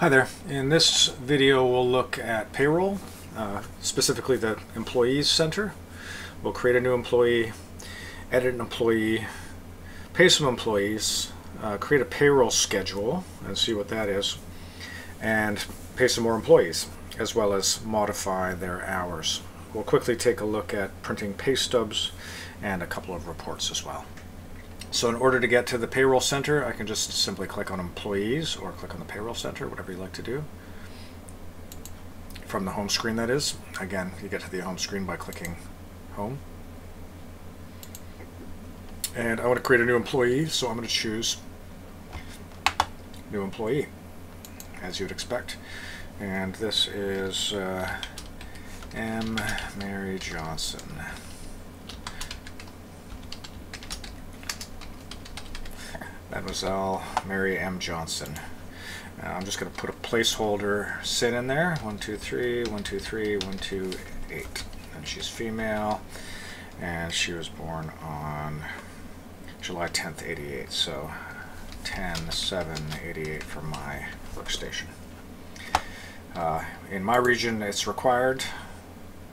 Hi there. In this video we'll look at payroll, specifically the Employees Center. We'll create a new employee, edit an employee, pay some employees, create a payroll schedule and see what that is, and pay some more employees, as well as modify their hours. We'll quickly take a look at printing pay stubs and a couple of reports as well. So in order to get to the Payroll Center, I can just simply click on Employees or click on the Payroll Center, whatever you like to do. From the home screen, that is. Again, you get to the home screen by clicking Home. And I want to create a new employee, so I'm going to choose New Employee, as you would expect. And this is M. Mary Johnson. Mademoiselle Mary M. Johnson. I'm just going to put a placeholder SIN in there. 123, 123, 128. And she's female, and she was born on July 10th, 88. So 10/7/88 for my workstation. In my region, it's required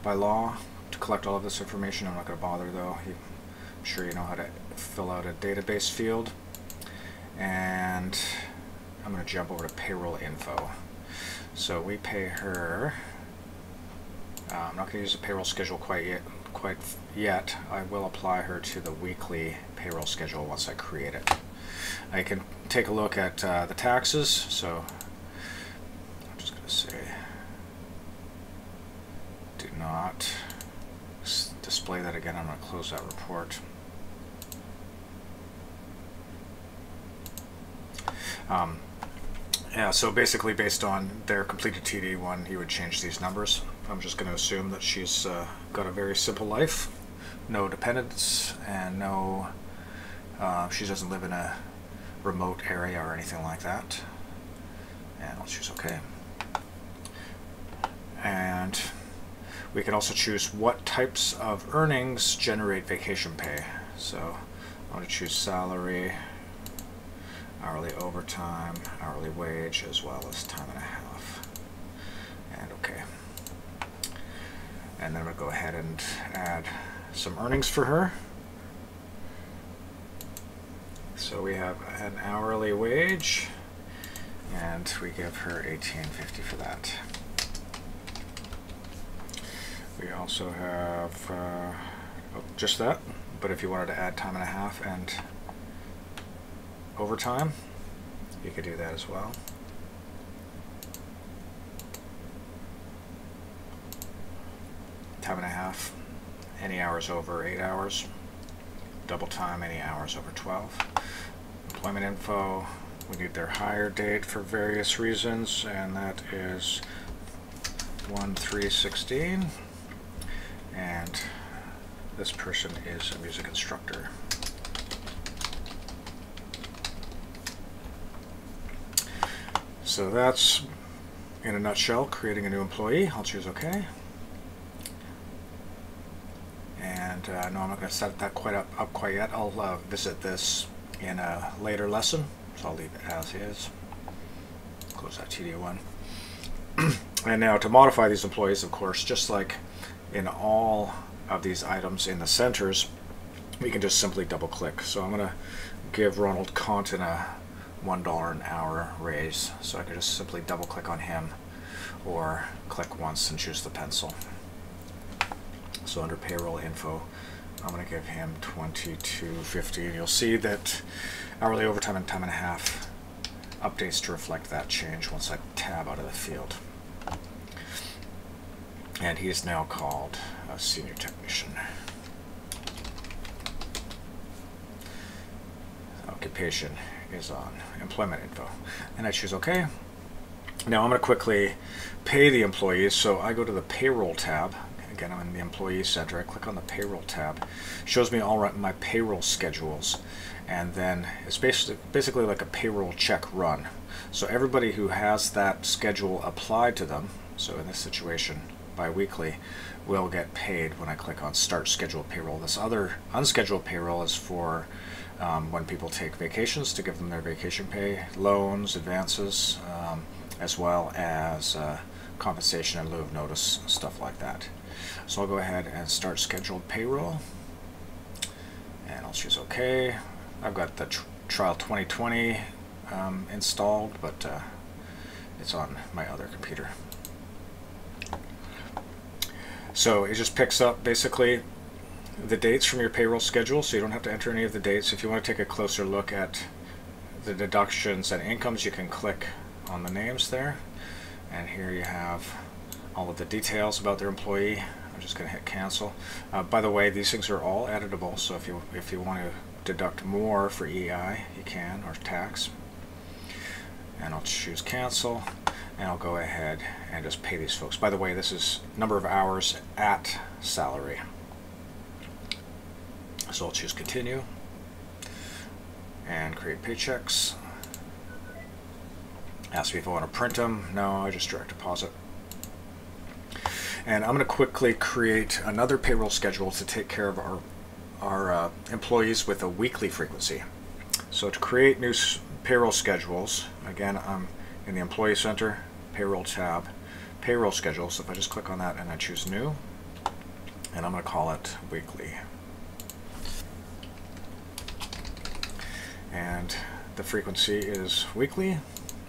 by law to collect all of this information. I'm not going to bother though. I'm sure you know how to fill out a database field. And I'm going to jump over to payroll info. So we pay her. I'm not going to use the payroll schedule quite yet. I will apply her to the weekly payroll schedule once I create it. I can take a look at the taxes. So I'm just going to say, do not display that again. I'm going to close that report. Yeah, so basically based on their completed TD1, he would change these numbers. I'm just going to assume that she's got a very simple life, no dependents, and no, she doesn't live in a remote area or anything like that. And I'll choose OK. And we can also choose what types of earnings generate vacation pay. So I'm going to choose salary, hourly overtime, hourly wage, as well as time and a half. And OK. And then we'll go ahead and add some earnings for her. So we have an hourly wage, and we give her $18.50 for that. We also have just that, but if you wanted to add time and a half and overtime, you could do that as well. Time and a half, any hours over 8 hours. Double time, any hours over 12. Employment info, we need their hire date for various reasons, and that is 1/3/16. And this person is a music instructor. So that's, in a nutshell, creating a new employee. I'll choose OK. And no, I'm not going to set that up quite yet. I'll visit this in a later lesson, so I'll leave it as is. Close that TD1. And now to modify these employees, of course, just like in all of these items in the centers, we can just simply double click. So I'm going to give Ronald Conton a $1 an hour raise, so I could just simply double click on him or click once and choose the pencil. So under payroll info, I'm going to give him $22.50, and you'll see that hourly overtime and time and a half updates to reflect that change once I tab out of the field. And he is now called a senior technician. Occupation is on employment info, and I choose OK. Now I'm going to quickly pay the employees, so I go to the payroll tab. Again, I'm in the Employee Center. I click on the payroll tab. It shows me all my payroll schedules, and then it's basically like a payroll check run. So everybody who has that schedule applied to them, so in this situation bi-weekly, will get paid when I click on Start Scheduled Payroll. This other unscheduled payroll is for when people take vacations, to give them their vacation pay, loans, advances, as well as compensation in lieu of notice, stuff like that. So I'll go ahead and start scheduled payroll, and I'll choose OK. I've got the trial 2020 installed, but it's on my other computer. So it just picks up basically the dates from your payroll schedule, so you don't have to enter any of the dates. If you want to take a closer look at the deductions and incomes, you can click on the names there, and here you have all of the details about their employee. I'm just going to hit cancel. By the way, these things are all editable, so if you want to deduct more for EI, you can, or tax. And I'll choose cancel, and I'll go ahead and just pay these folks. By the way, this is number of hours at salary. So I'll choose continue and create paychecks. Ask me if I want to print them. No, I just direct deposit. And I'm going to quickly create another payroll schedule to take care of our employees with a weekly frequency. So to create new payroll schedules, again, I'm in the Employee Center, Payroll tab, Payroll Schedule. So if I just click on that and I choose New, and I'm going to call it Weekly. And the frequency is weekly.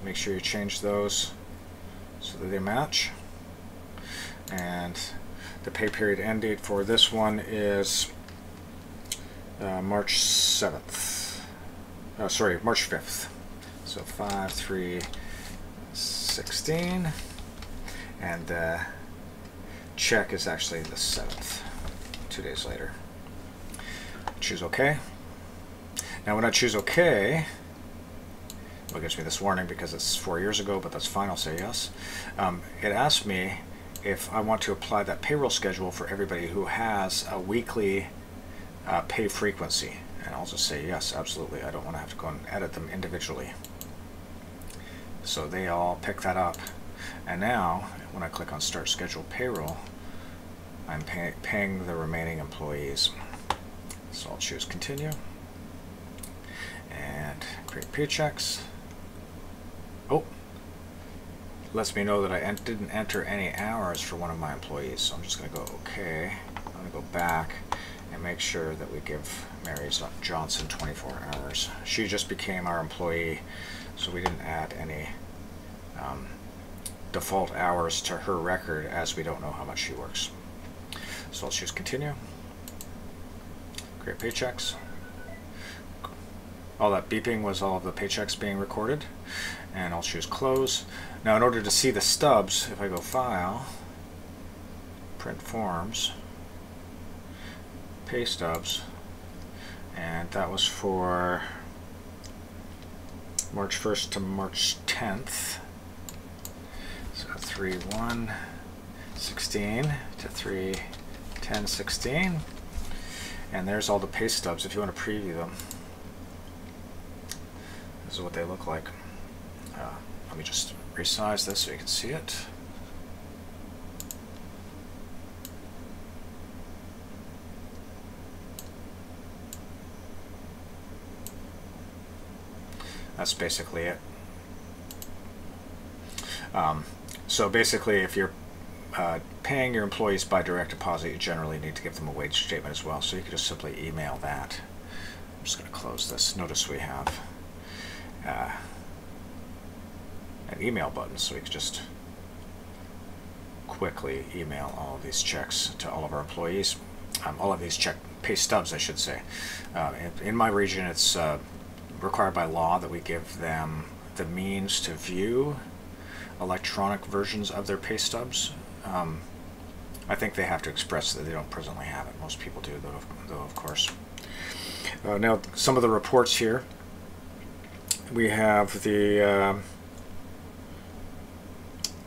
Make sure you change those so that they match. And the pay period end date for this one is March 7th. Sorry, March 5th. So 5/3/16, and the check is actually the 7th, 2 days later. Choose OK. Now when I choose OK, well, it gives me this warning because it's 4 years ago, but that's fine, I'll say yes. It asks me if I want to apply that payroll schedule for everybody who has a weekly pay frequency. And I'll just say yes, absolutely. I don't want to have to go and edit them individually. So they all pick that up. And now, when I click on Start Schedule Payroll, I'm paying the remaining employees. So I'll choose Continue and create paychecks. Oh, lets me know that I didn't enter any hours for one of my employees. So I'm just going to go OK. I'm going to go back and make sure that we give Mary Johnson 24 hours. She just became our employee, so we didn't add any default hours to her record, as we don't know how much she works. So I'll choose Continue, create paychecks. All that beeping was all of the paychecks being recorded, and I'll choose Close. Now in order to see the stubs, if I go File, Print Forms, Pay Stubs, and that was for March 1st to March 10th. So 3/1/16 to 3/10/16, and there's all the pay stubs. If you want to preview them, this is what they look like. Let me just resize this so you can see it. That's basically it. So basically, if you're paying your employees by direct deposit, you generally need to give them a wage statement as well. So you can just simply email that. I'm just going to close this. Notice we have an email button, so we can just quickly email all of these checks to all of our employees. All of these pay stubs, I should say. In my region, it's required by law that we give them the means to view electronic versions of their pay stubs. I think they have to express that they don't presently have it. Most people do, though of course. Now, some of the reports here. We have the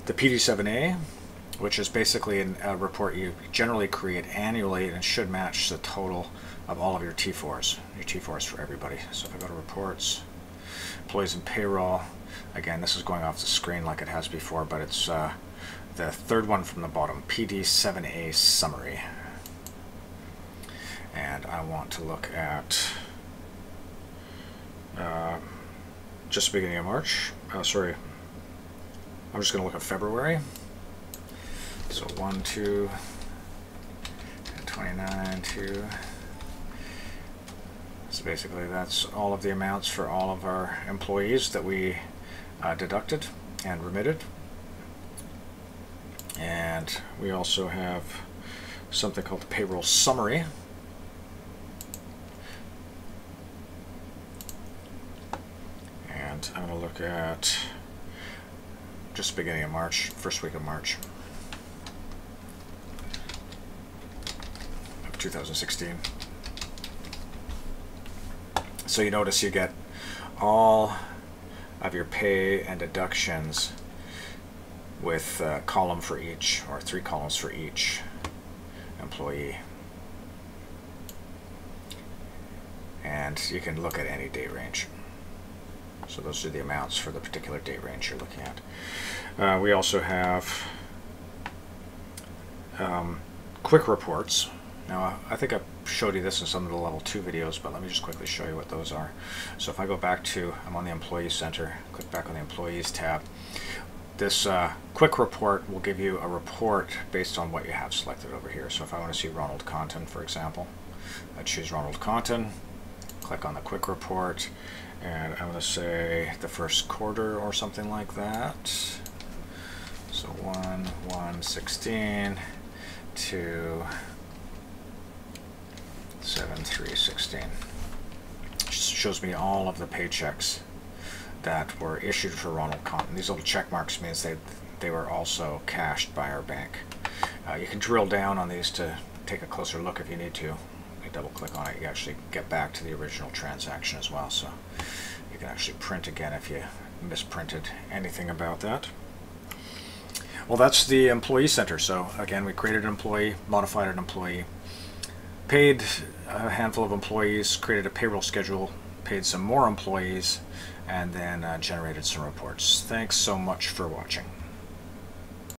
PD7A, which is basically a report you generally create annually, and it should match the total of all of your T4s for everybody. So if I go to Reports, Employees and Payroll, again, this is going off the screen like it has before, but it's the third one from the bottom, PD7A Summary. And I want to look at just the beginning of March. Sorry, I'm just going to look at February. So 1, 2, 29, 2. So basically that's all of the amounts for all of our employees that we deducted and remitted. And we also have something called the payroll summary. And I'm going to look at just beginning of March, first week of March of 2016. So you notice you get all of your pay and deductions with a column for each, or 3 columns for each employee. And you can look at any date range. So those are the amounts for the particular date range you're looking at. We also have quick reports. Now, I think I showed you this in some of the level 2 videos, but let me just quickly show you what those are. So if I go back to, I'm on the Employee Center, click back on the Employees tab. This quick report will give you a report based on what you have selected over here. So if I want to see Ronald Conton, for example, I choose Ronald Conton, click on the quick report, and I'm going to say the first quarter or something like that. So 1/1/16 to 7/3/16. Shows me all of the paychecks that were issued for Ronald Conton. These little check marks means they were also cashed by our bank. You can drill down on these to take a closer look if you need to. You double click on it, you actually get back to the original transaction as well, so you can actually print again if you misprinted anything about that. Well, that's the Employee Center. So again, we created an employee, modified an employee, paid a handful of employees, created a payroll schedule, paid some more employees, and then generated some reports. Thanks so much for watching.